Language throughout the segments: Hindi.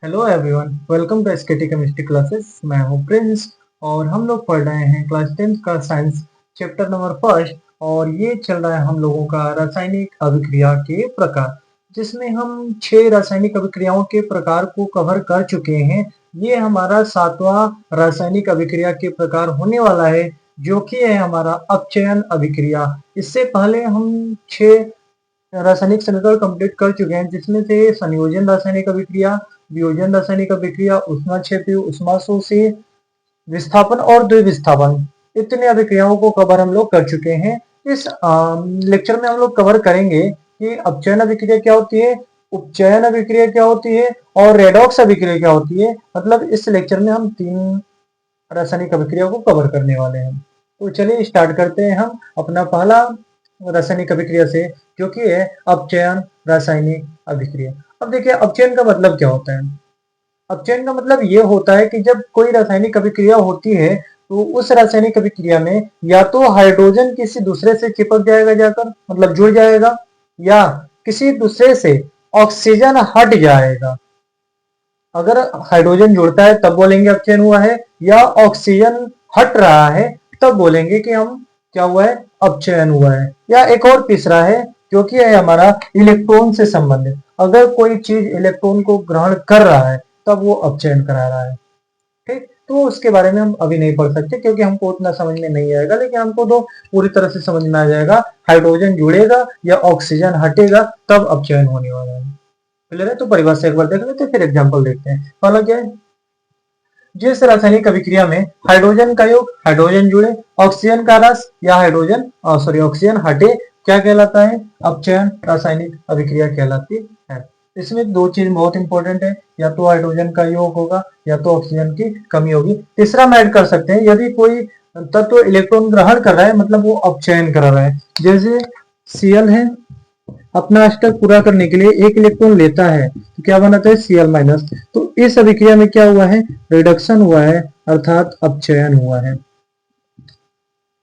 Hello everyone, welcome to SKT chemistry classes. मैं हूं प्रिंस और हम लोग पढ़ रहे हैं क्लास 10 का साइंस चैप्टर नंबर फर्स्ट। और ये चल रहा है हम लोगों का रासायनिक अभिक्रिया के प्रकार, जिसमें हम 6 रासायनिक अभिक्रियाओं के प्रकार को कवर कर चुके हैं। ये हमारा 7वां रासायनिक अभिक्रिया के प्रकार होने वाला है, जो कि है हमारा अपचयन अभिक्रिया। इससे पहले हम 6 रासायनिक समीकरण कंप्लीट कर चुके हैं, जिसमें से संयोजन रासायनिक अभिक्रिया, वियोजन रासायनिक अभिक्रिया, ऊष्माक्षेपी, ऊष्माशोषी, विस्थापन और द्विविस्थापन, इतने अभिक्रियाओं को कवर हम लोग कर चुके हैं। इस लेक्चर में हम लोग कवर करेंगे कि अपचयन अभिक्रिया क्या होती है, उपचयन अभिक्रिया क्या होती है और रेडॉक्स अभिक्रिया क्या होती है। मतलब इस लेक्चर में हम 3 रासायनिक अभिक्रिया को कवर करने वाले हैं। तो चलिए स्टार्ट करते हैं हम अपना पहला रासायनिक अभिक्रिया से, जो कि है अपचयन रासायनिक अभिक्रिया। अब देखिए, अपचयन का मतलब क्या होता है। अपचयन का मतलब ये होता है कि जब कोई रासायनिक अभिक्रिया होती है तो उस रासायनिक अभिक्रिया में या तो हाइड्रोजन किसी दूसरे से चिपक जाएगा, जाकर मतलब जुड़ जाएगा, या किसी दूसरे से ऑक्सीजन हट जाएगा। अगर हाइड्रोजन जुड़ता है तब बोलेंगे अपचयन हुआ है, या ऑक्सीजन हट रहा है तब बोलेंगे कि हम क्या हुआ है, अपचयन हुआ है। या एक और तीसरा है, जो कि है हमारा इलेक्ट्रॉन से संबंधित। अगर कोई चीज इलेक्ट्रॉन को ग्रहण कर रहा है तब वो अपचयन करा रहा है। ठीक, तो उसके बारे में हम अभी नहीं पढ़ सकते क्योंकि हमको उतना समझ में नहीं आएगा, लेकिन हमको तो पूरी तरह से समझ में आ जाएगा। हाइड्रोजन जुड़ेगा या ऑक्सीजन हटेगा तब अपचयन होने वाला है। क्लियर है? तो परिभाषा एक बार देख लेते हैं, फिर एग्जाम्पल देखते हैं। पहला क्या है, जिस रासायनिक अभिक्रिया में हाइड्रोजन का योग, हाइड्रोजन जुड़े, ऑक्सीजन का रस या ऑक्सीजन हटे, क्या कहलाता है, अपचयन रासायनिक अभिक्रिया कहलाती है। इसमें दो चीज बहुत इंपॉर्टेंट है, या तो हाइड्रोजन का योग होगा या तो ऑक्सीजन की कमी होगी। तीसरा हम ऐड कर सकते हैं, यदि कोई तत्व इलेक्ट्रॉन ग्रहण कर रहा है मतलब वो अपचयन कर रहा है। जैसे Cl है, अपना अष्टक पूरा करने के लिए एक इलेक्ट्रॉन लेता है तो क्या बनाता है, Cl-। तो इस अभिक्रिया में क्या हुआ है, रिडक्शन हुआ है, अर्थात अपचयन हुआ है।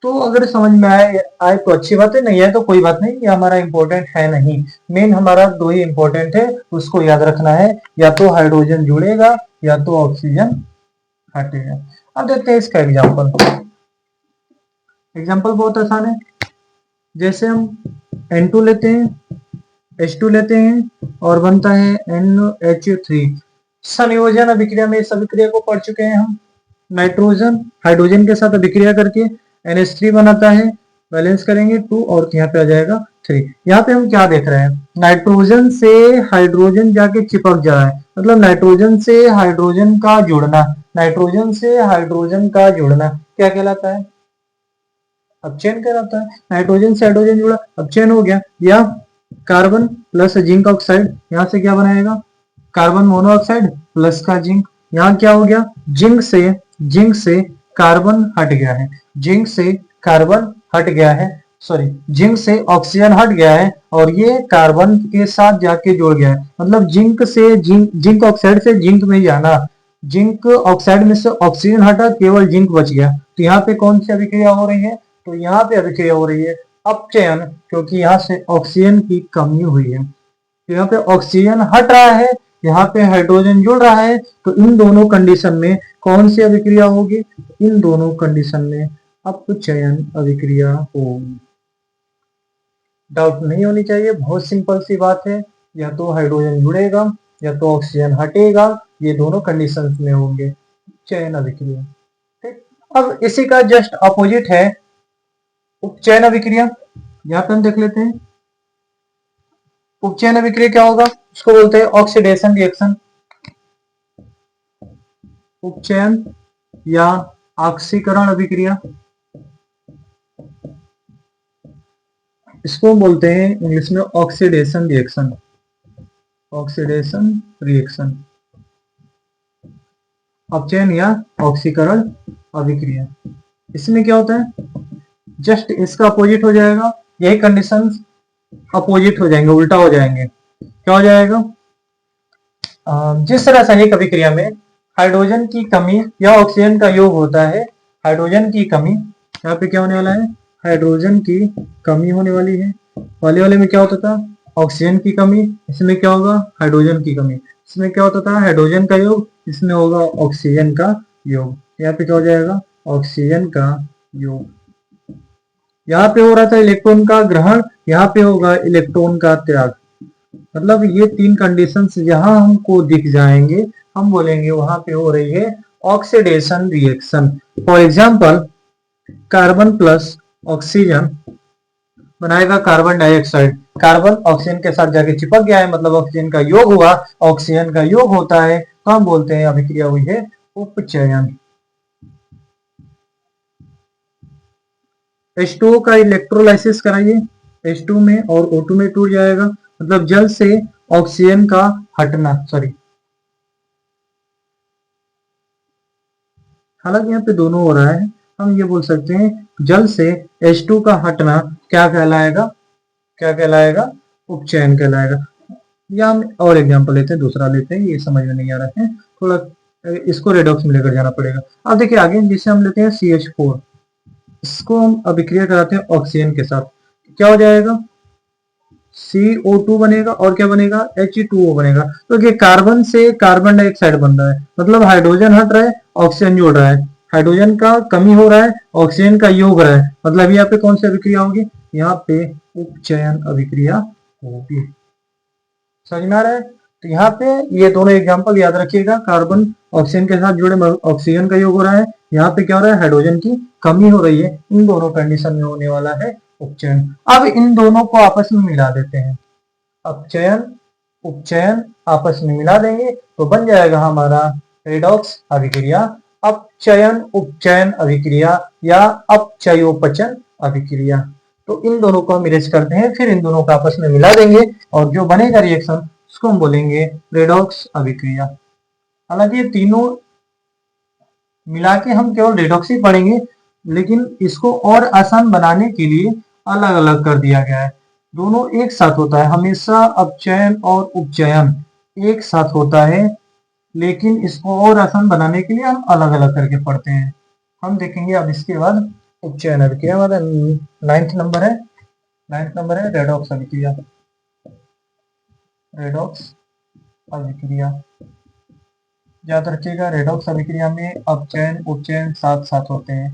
तो अगर समझ में आए तो अच्छी बात है, नहीं आए तो कोई बात नहीं, ये हमारा इंपॉर्टेंट है नहीं। मेन हमारा दो ही इंपॉर्टेंट है, उसको याद रखना है, या तो हाइड्रोजन जुड़ेगा या तो ऑक्सीजन हटेगा। अब देखते हैं इसका एग्जाम्पल। एग्जाम्पल बहुत आसान है। जैसे हम N2 लेते हैं, H2 लेते हैं और बनता है NH3। संयोजन अभिक्रिया में इस अभिक्रिया को पढ़ चुके हैं हम। नाइट्रोजन हाइड्रोजन के साथ अभिक्रिया करके NH3 बनाता है, बैलेंस करेंगे 2 और यहाँ पे आ जाएगा 3। यहाँ पे हम क्या देख रहे हैं, नाइट्रोजन से हाइड्रोजन जाके चिपक जा रहा है, मतलब नाइट्रोजन से हाइड्रोजन का जुड़ना। नाइट्रोजन से हाइड्रोजन का जुड़ना क्या कहलाता है, अपचयन कहलाता है। नाइट्रोजन से हाइड्रोजन जुड़ा, अपचयन हो गया। या कार्बन प्लस जिंक ऑक्साइड, यहाँ से क्या बनाएगा, कार्बन मोनोऑक्साइड प्लस का जिंक। यहाँ क्या हो गया, जिंक से कार्बन हट गया है, जिंक से कार्बन हट गया है, सॉरी जिंक से ऑक्सीजन हट गया है और ये कार्बन के साथ जाके जुड़ गया है। मतलब जिंक ऑक्साइड से जिंक में जाना, जिंक ऑक्साइड में से ऑक्सीजन हटा, केवल जिंक बच गया। तो यहाँ पे कौन सी अभिक्रिया हो रही है, तो यहाँ पे अभिक्रिया हो रही है अपचयन, क्योंकि यहाँ से ऑक्सीजन की कमी हुई है। तो यहाँ पे ऑक्सीजन हट रहा है, यहाँ पे हाइड्रोजन जुड़ रहा है, तो इन दोनों कंडीशन में कौन सी अभिक्रिया होगी, इन दोनों कंडीशन में अपचयन अभिक्रिया होगी। डाउट नहीं होनी चाहिए, बहुत सिंपल सी बात है। या तो हाइड्रोजन जुड़ेगा या तो ऑक्सीजन हटेगा, ये दोनों कंडीशंस में होंगे चयन अभिक्रिया। ठीक, अब इसी का जस्ट अपोजिट है उपचयन अभिक्रिया। यहाँ पे हम देख लेते हैं उपचयन अभिक्रिया क्या होगा, उसको बोलते हैं ऑक्सीडेशन रिएक्शन। उपचयन या ऑक्सीकरण अभिक्रिया, इसको बोलते हैं इंग्लिश में ऑक्सीडेशन रिएक्शन। ऑक्सीडेशन रिएक्शन, अपचयन या ऑक्सीकरण अभिक्रिया। इसमें क्या होता है, जस्ट इसका अपोजिट हो जाएगा, यही कंडीशंस अपोजिट हो जाएंगे, उल्टा हो जाएंगे। क्या हो जाएगा, जिस रासायनिक अभिक्रिया में हाइड्रोजन की कमी या ऑक्सीजन का योग होता है, हाइड्रोजन की कमी, यहाँ पे क्या होने वाला है, हाइड्रोजन की कमी होने वाली है। वाले में क्या होता था, ऑक्सीजन की कमी, इसमें क्या होगा, हाइड्रोजन की कमी। इसमें क्या होता था, हाइड्रोजन का योग, इसमें होगा ऑक्सीजन का योग। यहाँ पे क्या हो जाएगा, ऑक्सीजन का योग। यहाँ पे हो रहा था इलेक्ट्रॉन का ग्रहण, यहाँ पे होगा इलेक्ट्रॉन का त्याग। मतलब ये तीन कंडीशंस जहां हमको दिख जाएंगे, हम बोलेंगे वहां पे हो रही है oxidation reaction. For example, carbon plus oxygen बनाएगा कार्बन डाइऑक्साइड। कार्बन ऑक्सीजन के साथ जाके चिपक गया है, मतलब ऑक्सीजन का योग हुआ, ऑक्सीजन का योग होता है तो हम बोलते हैं अभिक्रिया हुई है उपचयन। H2O का इलेक्ट्रोलाइसिस कराइए, H2 में और O2 में टूट जाएगा, मतलब जल से ऑक्सीजन का हटना, सॉरी, हालांकि यहाँ पे दोनों हो रहा है, हम ये बोल सकते हैं जल से H2 का हटना क्या कहलाएगा, क्या कहलाएगा, उपचयन कहलाएगा। या हम और एग्जांपल लेते हैं, दूसरा लेते हैं, ये समझ में नहीं आ रहा है, थोड़ा इसको रेडॉक्स में लेकर जाना पड़ेगा। अब देखिए आगे, जिसे हम लेते हैं CH4, इसको हम अभिक्रिया कराते हैं ऑक्सीजन के साथ, क्या हो जाएगा, CO2 बनेगा और क्या बनेगा, H2O बनेगा। तो ये कार्बन से कार्बन डाइऑक्साइड बन रहा है, मतलब हाइड्रोजन हट रहा है, ऑक्सीजन जोड़ रहा है, हाइड्रोजन का कमी हो रहा है, ऑक्सीजन का योग हो रहा है, मतलब यहाँ पे कौन सी अभिक्रिया होगी, यहाँ पे उपचयन अभिक्रिया होगी। समझ में आ रहा है। तो यहाँ पे ये दोनों एग्जांपल याद रखिएगा, कार्बन ऑक्सीजन के साथ जुड़े ऑक्सीजन का योग हो रहा है, यहाँ पे क्या हो रहा है, हाइड्रोजन की कमी हो रही है, इन दोनों कंडीशन में होने वाला है उपचयन। अब इन दोनों को आपस में मिला देते हैं, अपचयन उपचयन आपस में मिला देंगे तो बन जाएगा हमारा रेडॉक्स अभिक्रिया, अपचयन उपचयन अभिक्रिया या अपचयोपचन अभिक्रिया। तो इन दोनों को हम इरेज करते हैं, फिर इन दोनों को आपस में मिला देंगे और जो बनेगा रिएक्शन उसको हम बोलेंगे रेडॉक्स अभिक्रिया। हालांकि ये तीनों मिला के हम केवल रेडॉक्स ही पढ़ेंगे, लेकिन इसको और आसान बनाने के लिए अलग अलग कर दिया गया है। दोनों एक साथ होता है, हमेशा अपचयन और उपचयन एक साथ होता है, लेकिन इसको और आसान बनाने के लिए हम अलग अलग करके पढ़ते हैं। हम देखेंगे अब इसके बाद उपचयन अभिक्रिया, हमारा 9th नंबर है, 9th नंबर है रेडॉक्स अभिक्रिया। रेडॉक्स अभिक्रिया याद रखिएगा, रेडॉक्स अभिक्रिया में अपचयन उपचयन साथ साथ होते हैं।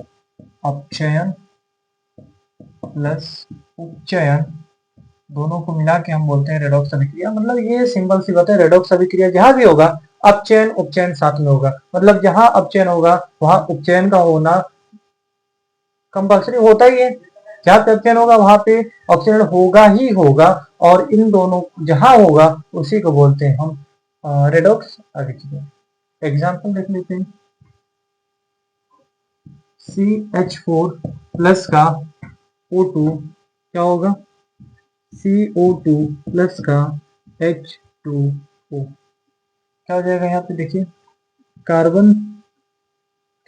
अपचयन प्लस उपचयन दोनों को मिला के हम बोलते हैं रेडॉक्स अभिक्रिया। मतलब ये सिंपल सी बात है, रेडॉक्स अभिक्रिया जहां भी होगा अपचयन उपचयन साथ में होगा, मतलब जहां अपचयन होगा वहां उपचयन का होना कंपल्सरी होता ही है, जहां पे अपचयन होगा वहां पे ऑक्सीजन होगा ही होगा, और इन दोनों जहां होगा उसी को बोलते हैं हम रेडॉक्स अभिक्रिया। एग्जाम्पल देख लेते हैं, CH4 प्लस का O2 क्या होगा, CO2 प्लस का H2O क्या हो जाएगा, यहाँ पे देखिए कार्बन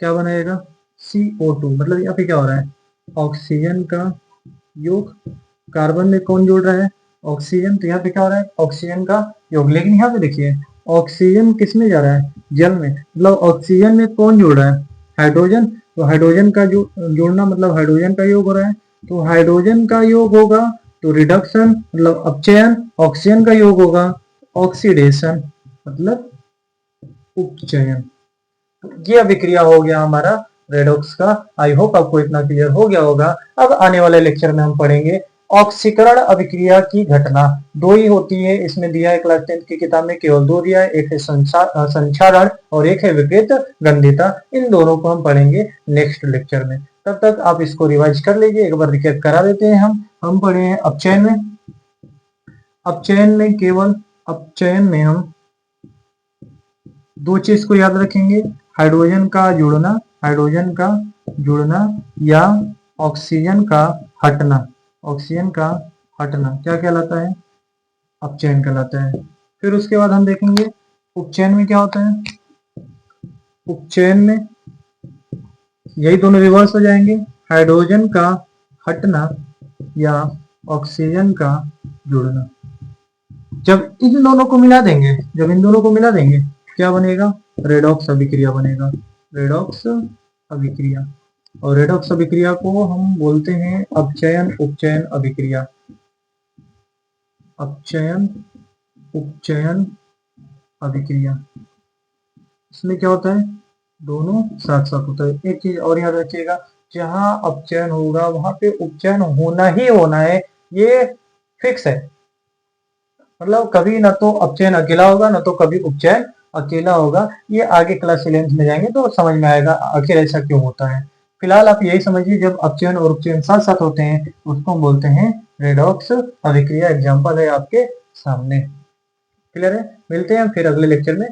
क्या बनाएगा, CO2, मतलब यहाँ पे क्या हो रहा है, ऑक्सीजन का योग, कार्बन में कौन जोड़ रहा है, ऑक्सीजन, तो यहाँ पे क्या हो रहा है, ऑक्सीजन का योग। लेकिन यहाँ पे देखिए ऑक्सीजन किस में जा रहा है, जल में, मतलब ऑक्सीजन में कौन जोड़ रहा है, हाइड्रोजन, तो हाइड्रोजन का जो जोड़ना मतलब हाइड्रोजन का योग हो रहा है, तो हाइड्रोजन का योग होगा तो रिडक्शन मतलब अपचयन, ऑक्सीजन का योग होगा ऑक्सीडेशन मतलब उपचयन। ये अभिक्रिया हो गया हमारा रेडॉक्स का। आई होप आपको इतना क्लियर हो गया होगा। अब आने वाले लेक्चर में हम पढ़ेंगे ऑक्सीकरण अभिक्रिया की घटना। दो ही होती है, इसमें दिया है क्लास 10 की किताब में केवल दो दिया है, एक है संचारण और एक है विपरीत गंधिता। इन दोनों को हम पढ़ेंगे नेक्स्ट लेक्चर में। तब तक आप इसको रिवाइज कर लीजिए, एक बार रिकेप करा देते हैं। हम पढ़े हैं अपचयन में, अपचयन में केवल अपचयन में हम दो चीज को याद रखेंगे, हाइड्रोजन का जुड़ना, हाइड्रोजन का जुड़ना या ऑक्सीजन का हटना, ऑक्सीजन का हटना क्या कहलाता है, अपचयन कहलाता है। फिर उसके बाद हम देखेंगे उपचयन में क्या होता है, उपचयन में यही दोनों रिवर्स हो जाएंगे, हाइड्रोजन का हटना या ऑक्सीजन का जुड़ना। जब इन दोनों को मिला देंगे, जब इन दोनों को मिला देंगे क्या बनेगा, रेडॉक्स अभिक्रिया बनेगा, रेडॉक्स अभिक्रिया। और रेडॉक्स अभिक्रिया को हम बोलते हैं अपचयन उपचयन अभिक्रिया, अपचयन उपचयन अभिक्रिया। इसमें क्या होता है, दोनों साथ साथ होता है। एक चीज और याद रखिएगा, जहां अपचयन होगा वहां पे उपचयन होना ही होना है, ये फिक्स है। मतलब कभी ना तो अपचयन अकेला होगा ना तो कभी उपचयन अकेला होगा। ये आगे क्लास 11 में जाएंगे तो समझ में आएगा आखिर ऐसा क्यों होता है। फिलहाल आप यही समझिए, जब अपचयन और उपचयन साथ साथ होते हैं उसको हम बोलते हैं रेडॉक्स अभिक्रिया। एग्जाम्पल है आपके सामने। क्लियर है? मिलते हैं फिर अगले लेक्चर में।